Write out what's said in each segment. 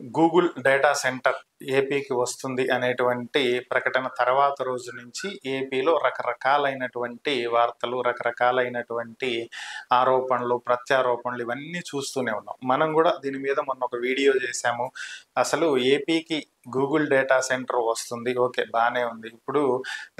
Google data centre ఏపీకి వస్తుంది అనేటువంటి ప్రకటన తర్వాత రోజు నుంచి ఏపీలో రకరకాలైనటువంటి వార్తలు, రకరకాలైనటువంటి ఆరోపణలు, ప్రత్యారోపణలు ఇవన్నీ చూస్తూనే ఉన్నాం. మనం కూడా దీని మీద మొన్న ఒక వీడియో చేశాము. అసలు ఏపీకి గూగుల్ డేటా సెంటర్ వస్తుంది, ఓకే బాగానే ఉంది. ఇప్పుడు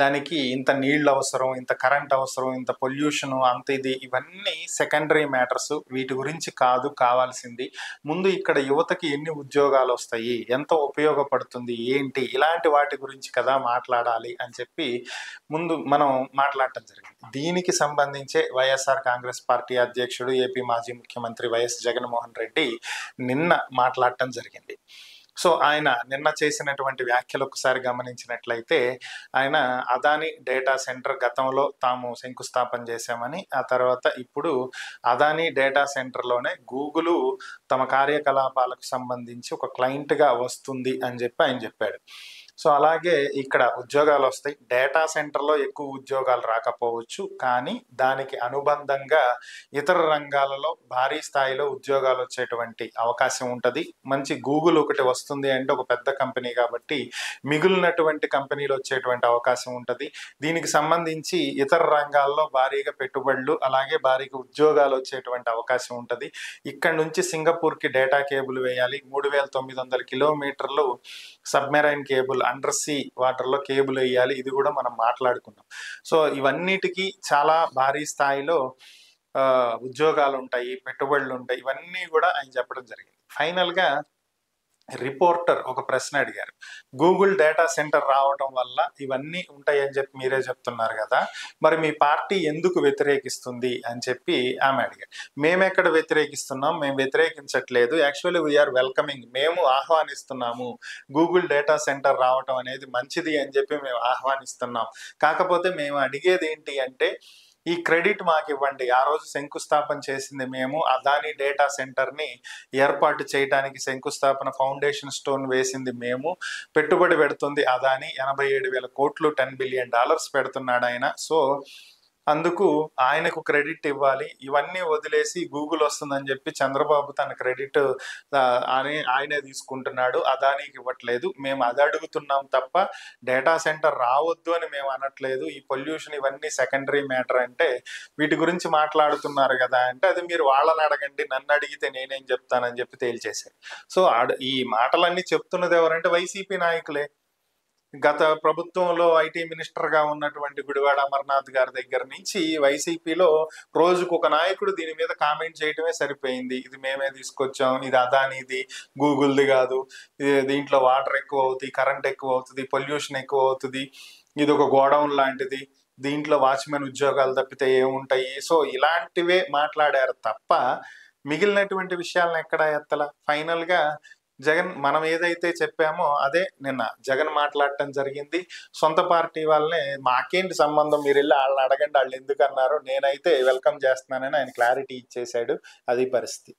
దానికి ఇంత నీళ్ళు అవసరం, ఇంత కరెంట్ అవసరం, ఇంత పొల్యూషన్, అంత ఇది, ఇవన్నీ సెకండరీ మ్యాటర్స్. వీటి గురించి కాదు కావాల్సింది. ముందు ఇక్కడ యువతకి ఎన్ని ఉద్యోగాలు వస్తాయి, ఎంత ఉపయోగపడుతుంది, ఏంటి, ఇలాంటి వాటి గురించి కదా మాట్లాడాలి అని చెప్పి ముందు మనం మాట్లాడటం జరిగింది. దీనికి సంబంధించే వైఎస్ఆర్ కాంగ్రెస్ పార్టీ అధ్యక్షుడు, ఏపీ మాజీ ముఖ్యమంత్రి వైఎస్ జగన్మోహన్ రెడ్డి నిన్న మాట్లాడటం జరిగింది. సో ఆయన నిన్న చేసినటువంటి వ్యాఖ్యలు ఒకసారి గమనించినట్లయితే, ఆయన అదాని డేటా సెంటర్ గతంలో తాము శంకుస్థాపన చేశామని, ఆ తర్వాత ఇప్పుడు అదాని డేటా సెంటర్లోనే గూగుల్ తమ కార్యకలాపాలకు సంబంధించి ఒక క్లయింట్గా వస్తుంది అని చెప్పి ఆయన చెప్పాడు. సో అలాగే ఇక్కడ ఉద్యోగాలు వస్తాయి. డేటా సెంటర్లో ఎక్కువ ఉద్యోగాలు రాకపోవచ్చు, కానీ దానికి అనుబంధంగా ఇతర రంగాలలో భారీ స్థాయిలో ఉద్యోగాలు వచ్చేటువంటి అవకాశం ఉంటుంది. మంచి గూగుల్ ఒకటి వస్తుంది అంటే ఒక పెద్ద కంపెనీ కాబట్టి మిగిలినటువంటి కంపెనీలు వచ్చేటువంటి అవకాశం ఉంటుంది. దీనికి సంబంధించి ఇతర రంగాల్లో భారీగా పెట్టుబడులు, అలాగే భారీగా ఉద్యోగాలు వచ్చేటువంటి అవకాశం ఉంటుంది. ఇక్కడ నుంచి సింగపూర్కి డేటా కేబుల్ వేయాలి. 3900 కిలోమీటర్లు సబ్మెరైన్ కేబుల్, అండర్ సీ వాటర్లో కేబుల్ వేయాలి. ఇది కూడా మనం మాట్లాడుకున్నాం. సో ఇవన్నిటికీ చాలా భారీ స్థాయిలో ఉద్యోగాలు ఉంటాయి, పెట్టుబడులు ఉంటాయి. ఇవన్నీ కూడా ఆయన చెప్పడం జరిగింది. ఫైనల్గా రిపోర్టర్ ఒక ప్రశ్న అడిగారు, గూగుల్ డేటా సెంటర్ రావడం వల్ల ఇవన్నీ ఉంటాయని చెప్పి మీరే చెప్తున్నారు కదా, మరి మీ పార్టీ ఎందుకు వ్యతిరేకిస్తుంది అని చెప్పి ఆమె అడిగారు. మేమెక్కడ వ్యతిరేకిస్తున్నాం, మేము వ్యతిరేకించట్లేదు. యాక్చువల్లీ వీఆర్ వెల్కమింగ్, మేము ఆహ్వానిస్తున్నాము. గూగుల్ డేటా సెంటర్ రావటం అనేది మంచిది అని చెప్పి మేము ఆహ్వానిస్తున్నాం. కాకపోతే మేము అడిగేది ఏంటి అంటే, ఈ క్రెడిట్ మాకు ఇవ్వండి. ఆ రోజు శంకుస్థాపన చేసింది మేము, అదాని డేటా సెంటర్ని ఏర్పాటు చేయడానికి శంకుస్థాపన ఫౌండేషన్ స్టోన్ వేసింది మేము, పెట్టుబడి పెడుతుంది అదాని 87,000 కోట్లు, $10 బిలియన్ పెడుతున్నాడు ఆయన. సో అందుకు ఆయనకు క్రెడిట్ ఇవ్వాలి. ఇవన్నీ వదిలేసి గూగుల్ వస్తుందని చెప్పి చంద్రబాబు తన క్రెడిట్ ఆయనే తీసుకుంటున్నాడు, అదానికి ఇవ్వట్లేదు. మేము అది అడుగుతున్నాం తప్ప డేటా సెంటర్ రావద్దు అని మేము అనట్లేదు. ఈ పొల్యూషన్ ఇవన్నీ సెకండరీ మ్యాటర్ అంటే వీటి గురించి మాట్లాడుతున్నారు కదా అంటే, అది మీరు వాళ్ళని అడగండి, నన్ను అడిగితే నేనేం చెప్తానని చెప్పి తేల్చేశారు. సో ఈ మాటలన్నీ చెప్తున్నది ఎవరంటే వైసీపీ నాయకులే. గత ప్రభుత్వంలో ఐటీ మినిస్టర్గా ఉన్నటువంటి గుడివాడ అమర్నాథ్ గారి దగ్గర నుంచి వైసీపీలో రోజుకు ఒక నాయకుడు దీని మీద కామెంట్ చేయటమే సరిపోయింది. ఇది మేమే తీసుకొచ్చాం, ఇది అదానిది, గూగుల్ది కాదు, దీంట్లో వాటర్ ఎక్కువ అవుతుంది, కరెంట్ ఎక్కువ అవుతుంది, పొల్యూషన్ ఎక్కువ అవుతుంది, ఇది ఒక గోడౌన్ లాంటిది, దీంట్లో వాచ్మెన్ ఉద్యోగాలు తప్పితే ఏముంటాయి. సో ఇలాంటివే మాట్లాడారు తప్ప మిగిలినటువంటి విషయాలను ఎక్కడా ఎత్తల. ఫైనల్గా జగన్ మనం ఏదైతే చెప్పామో అదే నిన్న జగన్ మాట్లాడటం జరిగింది. సొంత పార్టీ వాళ్ళనే మాకేంటి సంబంధం, మీరు వెళ్ళి వాళ్ళని అడగండి, వాళ్ళు ఎందుకు అన్నారు, నేనైతే వెల్కమ్ చేస్తున్నానని ఆయన క్లారిటీ ఇచ్చేశాడు. అది పరిస్థితి.